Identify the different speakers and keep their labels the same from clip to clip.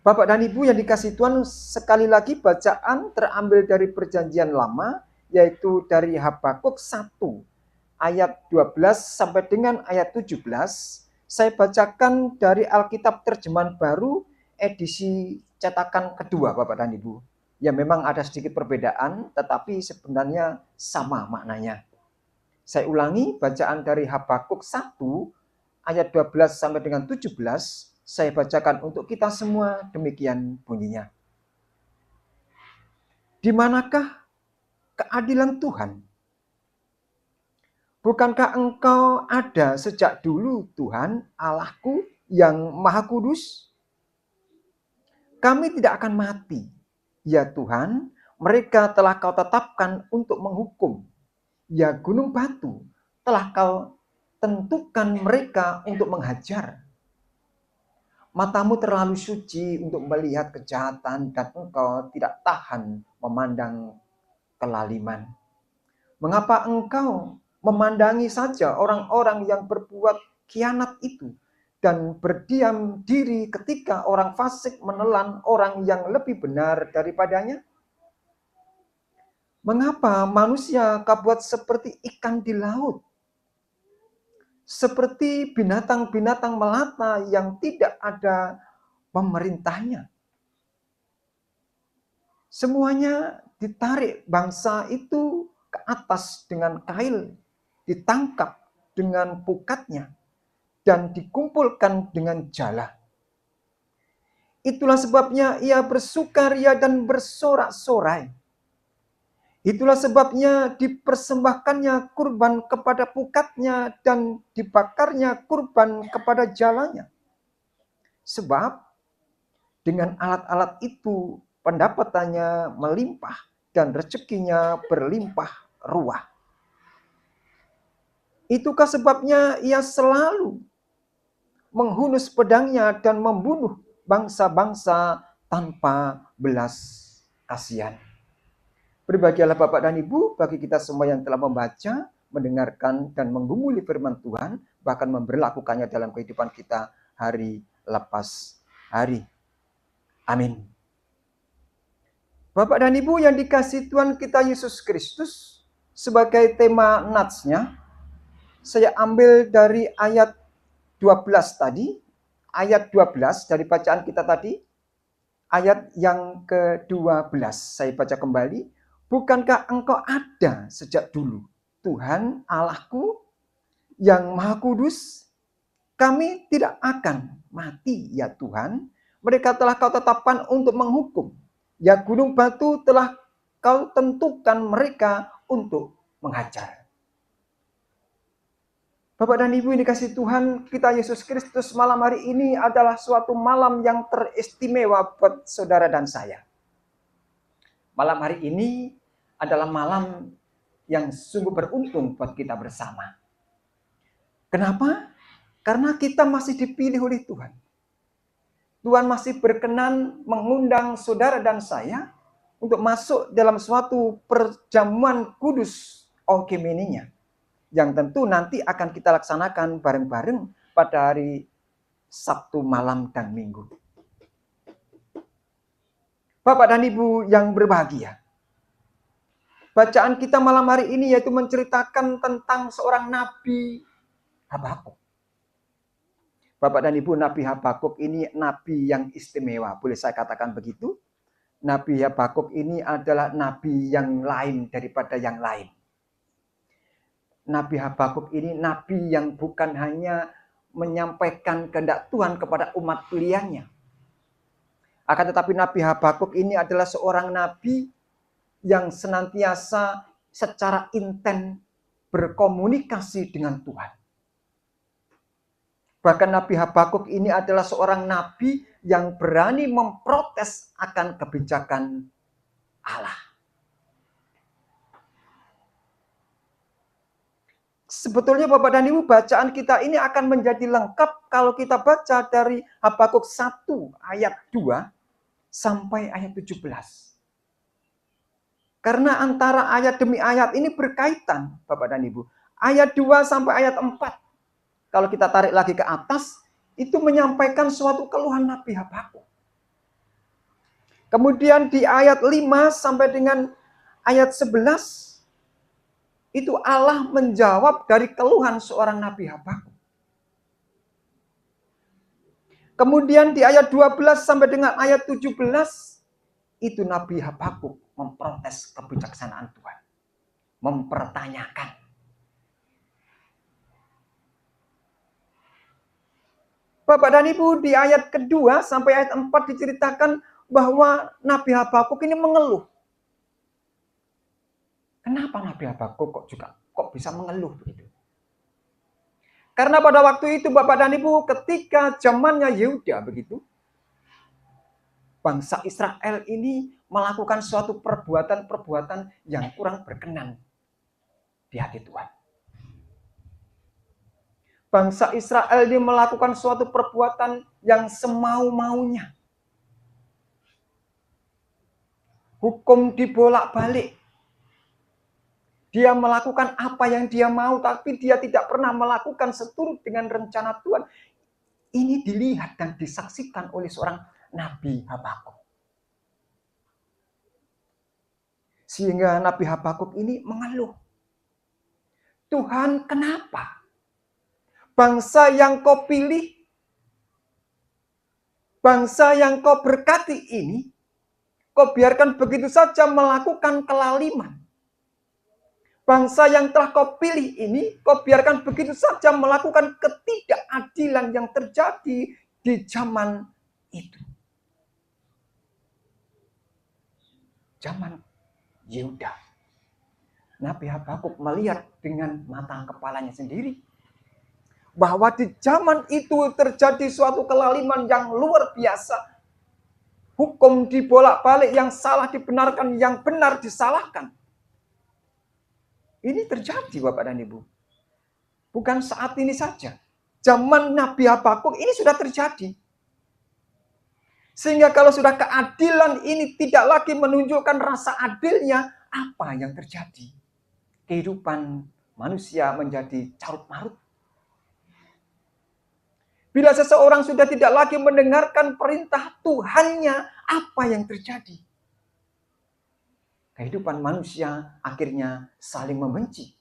Speaker 1: Bapak dan Ibu yang dikasihi Tuhan, sekali lagi bacaan terambil dari Perjanjian Lama, yaitu dari Habakuk 1 ayat 12 sampai dengan ayat 17. Saya bacakan dari Alkitab Terjemahan Baru edisi cetakan kedua, Bapak dan Ibu. Ya memang ada sedikit perbedaan, tetapi sebenarnya sama maknanya. Saya ulangi bacaan dari Habakuk 1 ayat 12 sampai dengan 17. Saya bacakan untuk kita semua, demikian bunyinya. Di manakah keadilan Tuhan? Bukankah Engkau ada sejak dulu, Tuhan Allahku yang Maha Kudus? Kami tidak akan mati. Ya Tuhan, mereka telah Kau tetapkan untuk menghukum. Ya gunung batu, telah Kau tentukan mereka untuk menghajar. Matamu terlalu suci untuk melihat kejahatan dan Engkau tidak tahan memandang kelaliman. Mengapa Engkau memandangi saja orang-orang yang berbuat khianat itu dan berdiam diri ketika orang fasik menelan orang yang lebih benar daripadanya? Mengapa manusia Kau buat seperti ikan di laut? Seperti binatang-binatang melata yang tidak ada pemerintahnya. Semuanya ditarik bangsa itu ke atas dengan kail, ditangkap dengan pukatnya, dan dikumpulkan dengan jala. Itulah sebabnya ia bersukaria dan bersorak-sorai. Itulah sebabnya dipersembahkannya kurban kepada pukatnya dan dibakarnya kurban kepada jalanya. Sebab dengan alat-alat itu pendapatannya melimpah dan rezekinya berlimpah ruah. Itukah sebabnya ia selalu menghunus pedangnya dan membunuh bangsa-bangsa tanpa belas kasihan. Berbahagialah Bapak dan Ibu bagi kita semua yang telah membaca, mendengarkan, dan menggumuli firman Tuhan, bahkan memberlakukannya dalam kehidupan kita hari lepas hari. Amin. Bapak dan Ibu yang dikasihi Tuhan kita Yesus Kristus, sebagai tema natsnya, saya ambil dari ayat 12 tadi, ayat 12 dari bacaan kita tadi, ayat yang ke-12. Saya baca kembali. Bukankah Engkau ada sejak dulu, Tuhan Allahku yang Maha Kudus? Kami tidak akan mati, ya Tuhan. Mereka telah Kau tetapkan untuk menghukum. Ya gunung batu telah Kau tentukan mereka untuk menghajar. Bapak dan Ibu yang dikasihi Tuhan, kita Yesus Kristus, malam hari ini adalah suatu malam yang teristimewa buat saudara dan saya. Malam hari ini adalah malam yang sungguh beruntung buat kita bersama. Kenapa? Karena kita masih dipilih oleh Tuhan. Tuhan masih berkenan mengundang saudara dan saya untuk masuk dalam suatu perjamuan kudus Onkimeninya, yang tentu nanti akan kita laksanakan bareng-bareng pada hari Sabtu malam dan Minggu. Bapak dan Ibu yang berbahagia, bacaan kita malam hari ini yaitu menceritakan tentang seorang Nabi Habakuk. Bapak dan Ibu, Nabi Habakuk ini nabi yang istimewa, boleh saya katakan begitu. Nabi Habakuk ini adalah nabi yang lain daripada yang lain. Nabi Habakuk ini nabi yang bukan hanya menyampaikan kehendak Tuhan kepada umat pilihannya. Akan tetapi Nabi Habakuk ini adalah seorang nabi yang senantiasa secara intens berkomunikasi dengan Tuhan. Bahkan Nabi Habakuk ini adalah seorang nabi yang berani memprotes akan kebijakan Allah. Sebetulnya Bapak dan Ibu, bacaan kita ini akan menjadi lengkap kalau kita baca dari Habakuk 1 ayat 2 sampai ayat 17. Karena antara ayat demi ayat ini berkaitan, Bapak dan Ibu. Ayat 2 sampai ayat 4. Kalau kita tarik lagi ke atas, itu menyampaikan suatu keluhan Nabi Habakuk. Kemudian di ayat 5 sampai dengan ayat 11, itu Allah menjawab dari keluhan seorang Nabi Habakuk. Kemudian di ayat 12 sampai dengan ayat 17, itu Nabi Habakuk memprotes kebijaksanaan Tuhan. Mempertanyakan. Bapak dan Ibu, di ayat kedua sampai ayat 4 diceritakan bahwa Nabi Habakuk ini mengeluh. Kenapa Nabi Habakuk kok bisa mengeluh begitu? Karena pada waktu itu Bapak dan Ibu, ketika zamannya Yehuda begitu, bangsa Israel ini melakukan suatu perbuatan-perbuatan yang kurang berkenan di hati Tuhan. Bangsa Israel ini melakukan suatu perbuatan yang semau-maunya. Hukum dibolak-balik. Dia melakukan apa yang dia mau, tapi dia tidak pernah melakukan seturut dengan rencana Tuhan. Ini dilihat dan disaksikan oleh seorang Nabi Habakuk. Sehingga Nabi Habakuk ini mengeluh. Tuhan, kenapa? Bangsa yang kau pilih, bangsa yang kau berkati ini, kau biarkan begitu saja melakukan kelaliman. Bangsa yang telah kau pilih ini, kau biarkan begitu saja melakukan ketidakadilan yang terjadi di zaman itu. Zaman Yehuda. Nabi Habakuk melihat dengan mata kepalanya sendiri bahwa di zaman itu terjadi suatu kelaliman yang luar biasa. Hukum dibolak-balik, yang salah dibenarkan, yang benar disalahkan. Ini terjadi Bapak dan Ibu. Bukan saat ini saja. Zaman Nabi Habakuk ini sudah terjadi. Sehingga kalau sudah keadilan ini tidak lagi menunjukkan rasa adilnya, apa yang terjadi? Kehidupan manusia menjadi carut-marut. Bila seseorang sudah tidak lagi mendengarkan perintah Tuhannya, apa yang terjadi? Kehidupan manusia akhirnya saling membenci.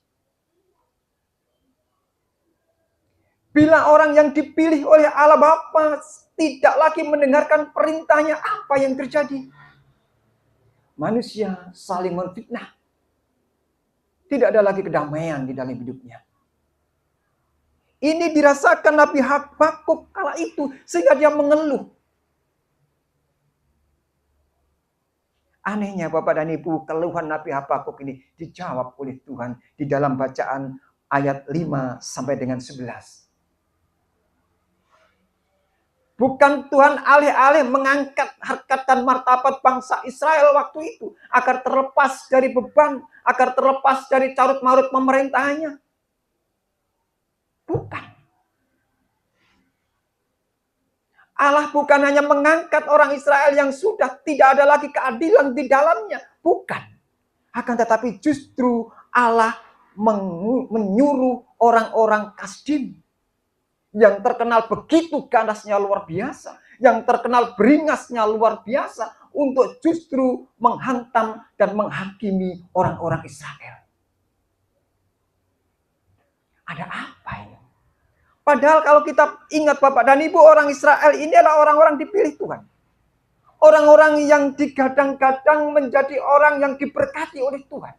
Speaker 1: Bila orang yang dipilih oleh Allah Bapa tidak lagi mendengarkan perintahnya, apa yang terjadi? Manusia saling menfitnah. Tidak ada lagi kedamaian di dalam hidupnya. Ini dirasakan Nabi Habakuk kala itu sehingga dia mengeluh. Anehnya Bapak dan Ibu, keluhan Nabi Habakuk ini dijawab oleh Tuhan di dalam bacaan ayat 5 sampai dengan 11. Bukan Tuhan alih-alih mengangkat harkat dan martabat bangsa Israel waktu itu agar terlepas dari beban, agar terlepas dari carut-marut pemerintahannya. Bukan. Allah bukan hanya mengangkat orang Israel yang sudah tidak ada lagi keadilan di dalamnya. Bukan. Akan tetapi justru Allah menyuruh orang-orang Kasdim yang terkenal begitu ganasnya luar biasa, yang terkenal beringasnya luar biasa, untuk justru menghantam dan menghakimi orang-orang Israel. Ada apa ini? Padahal kalau kita ingat Bapak dan Ibu, orang Israel ini adalah orang-orang dipilih Tuhan. Orang-orang yang digadang-gadang menjadi orang yang diberkati oleh Tuhan.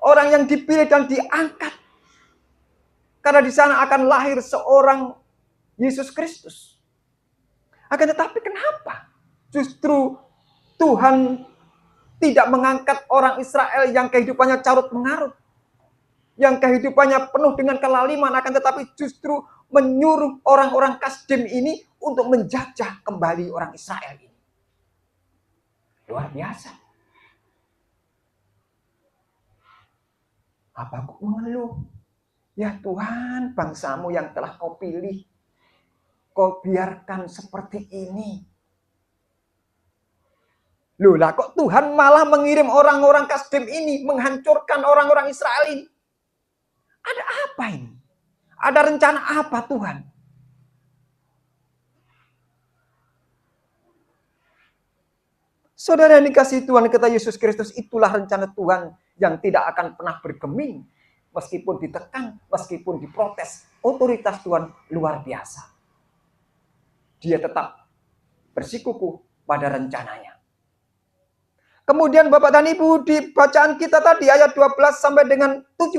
Speaker 1: Orang yang dipilih dan diangkat. Karena di sana akan lahir seorang Yesus Kristus. Akan tetapi kenapa? Justru Tuhan tidak mengangkat orang Israel yang kehidupannya carut mengarut, yang kehidupannya penuh dengan kelaliman, akan tetapi justru menyuruh orang-orang Kasdim ini untuk menjajah kembali orang Israel ini. Luar biasa. Habakuk mengeluh, ya Tuhan, bangsamu yang telah kau pilih, kau biarkan seperti ini. Loh lah, kok Tuhan malah mengirim orang-orang Kasdim ini menghancurkan orang-orang Israel ini? Ada apa ini? Ada rencana apa Tuhan? Saudara yang dikasihi Tuhan kita Yesus Kristus, itulah rencana Tuhan yang tidak akan pernah bergeming. Meskipun ditekan, meskipun diprotes, otoritas Tuhan luar biasa. Dia tetap bersikukuh pada rencananya. Kemudian Bapak dan Ibu, di bacaan kita tadi ayat 12 sampai dengan 17.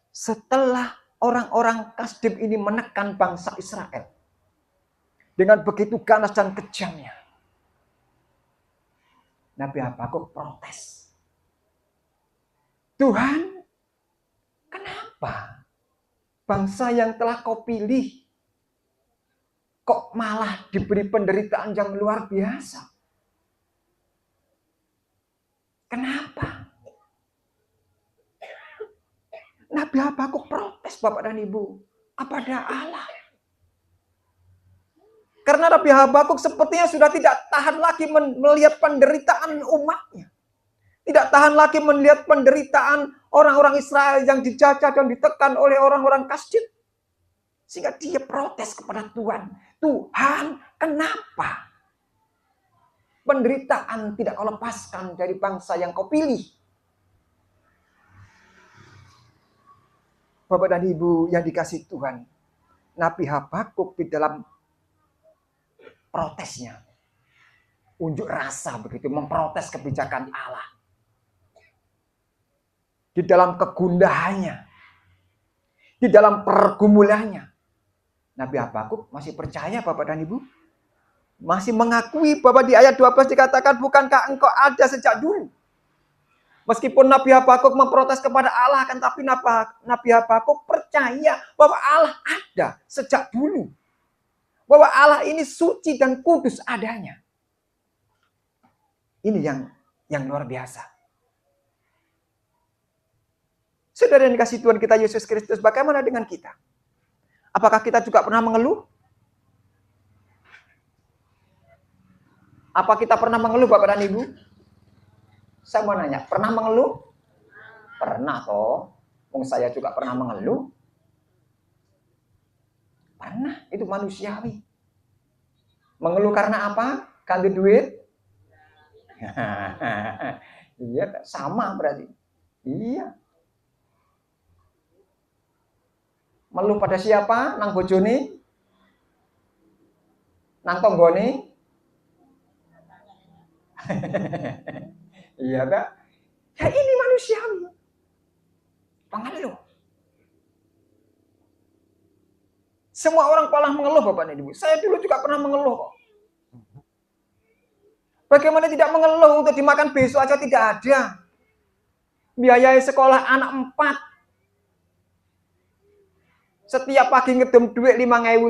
Speaker 1: Setelah orang-orang Kasdim ini menekan bangsa Israel dengan begitu ganas dan kejamnya, Nabi Habakuk protes. Tuhan, kenapa bangsa yang telah kau pilih kok malah diberi penderitaan yang luar biasa? Kenapa? Nabi Habakuk protes, Bapak dan Ibu, kepada Allah. Karena Nabi Habakuk sepertinya sudah tidak tahan lagi melihat penderitaan umatnya. Tidak tahan lagi melihat penderitaan orang-orang Israel yang dijajah dan ditekan oleh orang-orang Kasdim. Sehingga dia protes kepada Tuhan. Tuhan, kenapa penderitaan tidak kau lepaskan dari bangsa yang kau pilih? Bapak dan Ibu yang dikasihi Tuhan, Nabi Habakuk di dalam protesnya, unjuk rasa begitu, memprotes kebijakan Allah. Di dalam kegundahannya, di dalam pergumulannya, Nabi Habakuk masih percaya, Bapak dan Ibu. Masih mengakui bahwa di ayat 12 dikatakan, bukankah engkau ada sejak dulu? Meskipun Nabi Habakuk memprotes kepada Allah, kan tapi Nabi Habakuk percaya bahwa Allah ada sejak dulu. Bahwa Allah ini suci dan kudus adanya. Ini yang luar biasa. Saudara yang dikasihi Tuhan kita Yesus Kristus, bagaimana dengan kita? Apakah kita juga pernah mengeluh? Apa kita pernah mengeluh, Bapak dan Ibu? Saya mau nanya, pernah mengeluh? Pernah toh. Saya juga pernah mengeluh. Pernah, itu manusiawi. Mengeluh karena apa? Ganti duit? Iya, sama berarti. Iya. Meluh pada siapa? Nang bojone? Nang tonggone? Iya Kak? Ya ini manusiawi. Pengeluh. Semua orang pernah mengeluh, Bapak dan Ibu. Saya dulu juga pernah mengeluh kok. Bagaimana tidak mengeluh untuk dimakan besok aja tidak ada. Biayai sekolah anak 4. Setiap pagi ngedem duit 5.000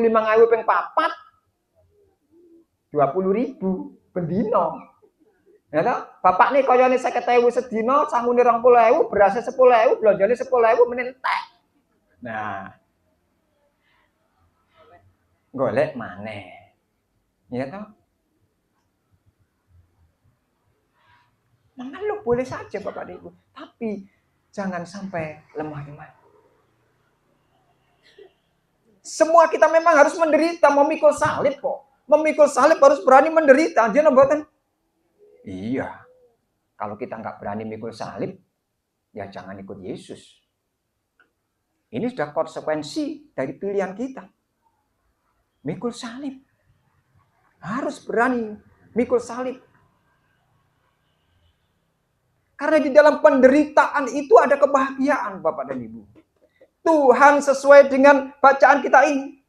Speaker 1: ping 4. 20.000 bendino. Ya toh? Bapak nih koyone 50.000 sedina, sangune 20.000, berasnya 10.000, belanjane 10.000 menentek. Nah. Golek maneh. Ya toh? Mengeluh boleh saja Bapak dan Ibu, tapi jangan sampai lemah iman. Semua kita memang harus menderita, memikul salib kok. Memikul salib harus berani menderita. Dia nembakan. Iya. Kalau kita nggak berani mikul salib, ya jangan ikut Yesus. Ini sudah konsekuensi dari pilihan kita. Mikul salib. Harus berani mikul salib. Karena di dalam penderitaan itu ada kebahagiaan, Bapak dan Ibu. Tuhan sesuai dengan bacaan kita ini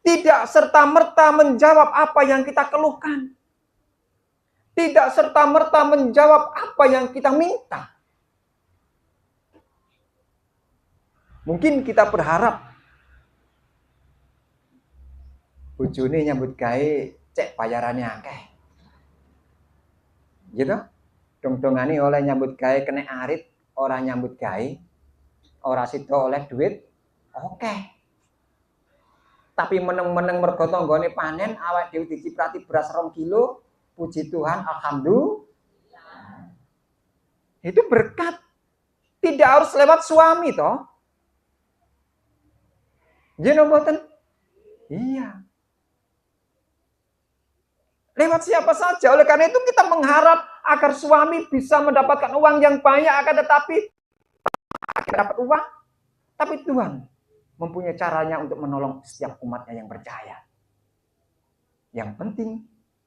Speaker 1: tidak serta-merta menjawab apa yang kita keluhkan. Tidak serta-merta menjawab apa yang kita minta. Mungkin kita berharap bojone nyambut gawe cek bayarannya akeh. Gitu? Dong-dongane oleh nyambut gawe kena arit, orang nyambut gawe ora sida oleh duit, oke. Tapi meneng-meneng mergo tanggane panen, awake dhewe diciprati beras 2 kilo, puji Tuhan, alhamdulillah. Itu berkat. Tidak harus lewat suami toh. Jeneng mboten? Iya. Lewat siapa saja. Oleh karena itu kita mengharap agar suami bisa mendapatkan uang yang banyak, akan tetapi dapat uang. Tapi Tuhan mempunyai caranya untuk menolong setiap umatnya yang percaya. Yang penting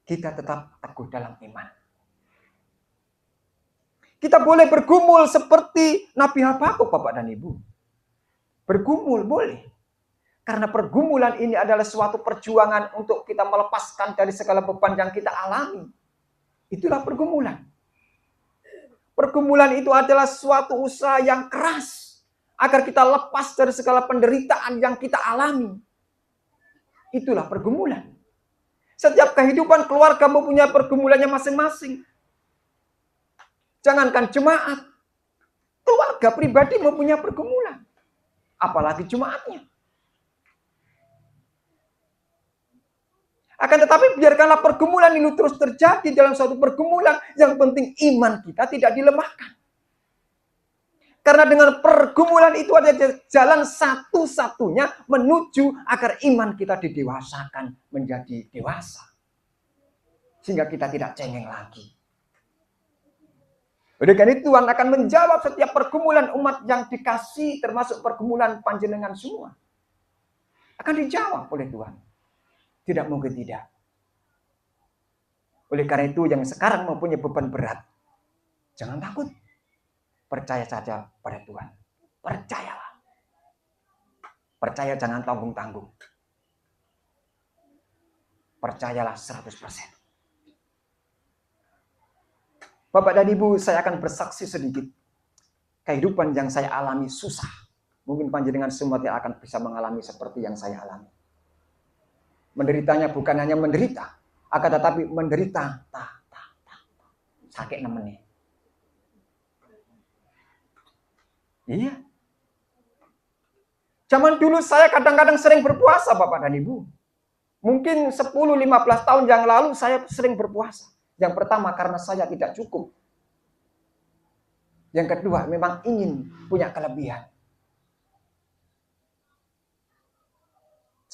Speaker 1: kita tetap teguh dalam iman. Kita boleh bergumul seperti Nabi Habakuk, Bapak dan Ibu. Bergumul boleh. Karena pergumulan ini adalah suatu perjuangan untuk kita melepaskan dari segala beban yang kita alami. Itulah pergumulan. Pergumulan itu adalah suatu usaha yang keras agar kita lepas dari segala penderitaan yang kita alami. Itulah pergumulan. Setiap kehidupan keluarga mempunyai pergumulannya masing-masing. Jangankan jemaat, keluarga pribadi mempunyai pergumulan. Apalagi jemaatnya. Akan tetapi biarkanlah pergumulan ini terus terjadi dalam suatu pergumulan. Yang penting iman kita tidak dilemahkan. Karena dengan pergumulan itu ada jalan satu-satunya menuju agar iman kita didewasakan menjadi dewasa. Sehingga kita tidak cengeng lagi. Oleh karena itu Tuhan akan menjawab setiap pergumulan umat yang dikasih, termasuk pergumulan panjenengan semua. Akan dijawab oleh Tuhan. Tidak mungkin tidak. Oleh karena itu yang sekarang mempunyai beban berat, jangan takut. Percaya saja pada Tuhan. Percayalah. Percaya jangan tanggung-tanggung. Percayalah 100%. Bapak dan Ibu, saya akan bersaksi sedikit. Kehidupan yang saya alami susah. Mungkin panjenengan semua tidak akan bisa mengalami seperti yang saya alami. Menderitanya bukan hanya menderita, akan tetapi menderita sakit namanya. Iya. Zaman dulu saya kadang-kadang sering berpuasa, Bapak dan Ibu. Mungkin 10-15 tahun yang lalu saya sering berpuasa. Yang pertama karena saya tidak cukup. Yang kedua memang ingin punya kelebihan.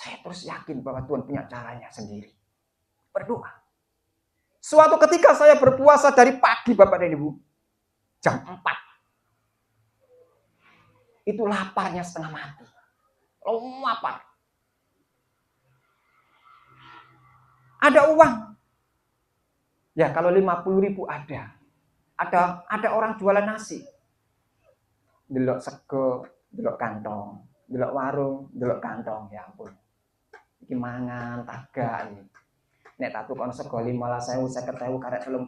Speaker 1: Saya terus yakin bahwa Tuhan punya caranya sendiri. Berdoa. Suatu ketika saya berpuasa dari pagi, Bapak dan Ibu. Jam 4. Itu laparnya setengah mati. Lapar. Ada uang. Ya kalau 50.000 ada. Ada orang jualan nasi. Delok sego, delok kantong. Delok warung, delok kantong. Ya ampun. Iki mangan tagak iki. Nek tak tukokno sego 15.000, 50.000 karek 35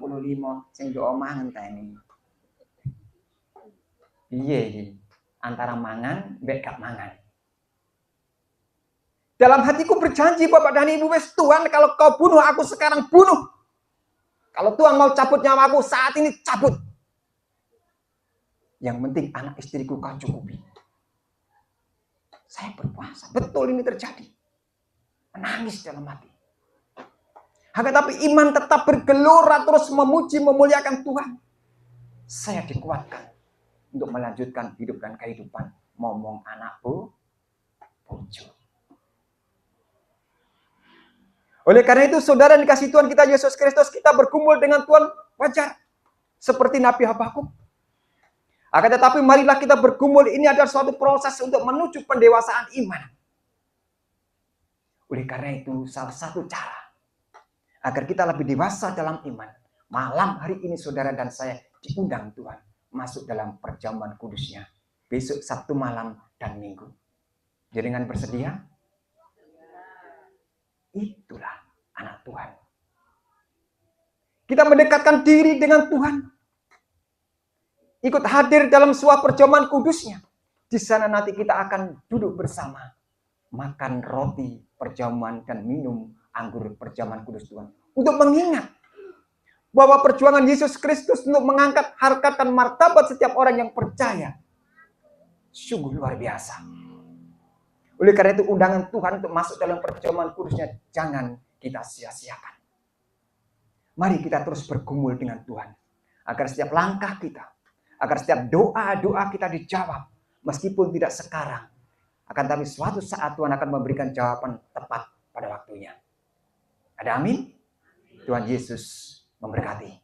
Speaker 1: sing ndok omah ngenteni. Piye iki? Antara mangan mbek gak mangan. Dalam hatiku berjanji Bapak dan Ibu, wes Tuhan kalau kau bunuh aku sekarang bunuh. Kalau Tuhan mau cabut nyawaku saat ini cabut. Yang penting anak istriku kau cukupi. Saya berpuasa, betul ini terjadi. Menangis dalam hati. Akan tapi iman tetap bergelora terus memuji, memuliakan Tuhan. Saya dikuatkan untuk melanjutkan hidup dan kehidupan. Ngomong anakku, bojo. Oleh karena itu, saudara dikasih Tuhan kita Yesus Kristus, kita bergumul dengan Tuhan wajar. Seperti Nabi Habakuk. Akan tetapi marilah kita bergumul, ini adalah suatu proses untuk menuju pendewasaan iman. Oleh karena itu, salah satu cara agar kita lebih dewasa dalam iman. Malam hari ini saudara dan saya diundang Tuhan masuk dalam perjamuan kudusnya. Besok Sabtu malam dan Minggu. Jadi dengan bersedia? Itulah anak Tuhan. Kita mendekatkan diri dengan Tuhan. Ikut hadir dalam sebuah perjamuan kudusnya. Di sana nanti kita akan duduk bersama. Makan roti perjamuan dan minum anggur perjamuan kudus Tuhan. Untuk mengingat bahwa perjuangan Yesus Kristus untuk mengangkat harkat dan martabat setiap orang yang percaya. Sungguh luar biasa. Oleh karena itu undangan Tuhan untuk masuk dalam perjamuan kudusnya jangan kita sia-siakan. Mari kita terus bergumul dengan Tuhan. Agar setiap langkah kita, agar setiap doa-doa kita dijawab. Meskipun tidak sekarang. Akan tapi suatu saat Tuhan akan memberikan jawaban tepat pada waktunya. Ada amin? Tuhan Yesus memberkati.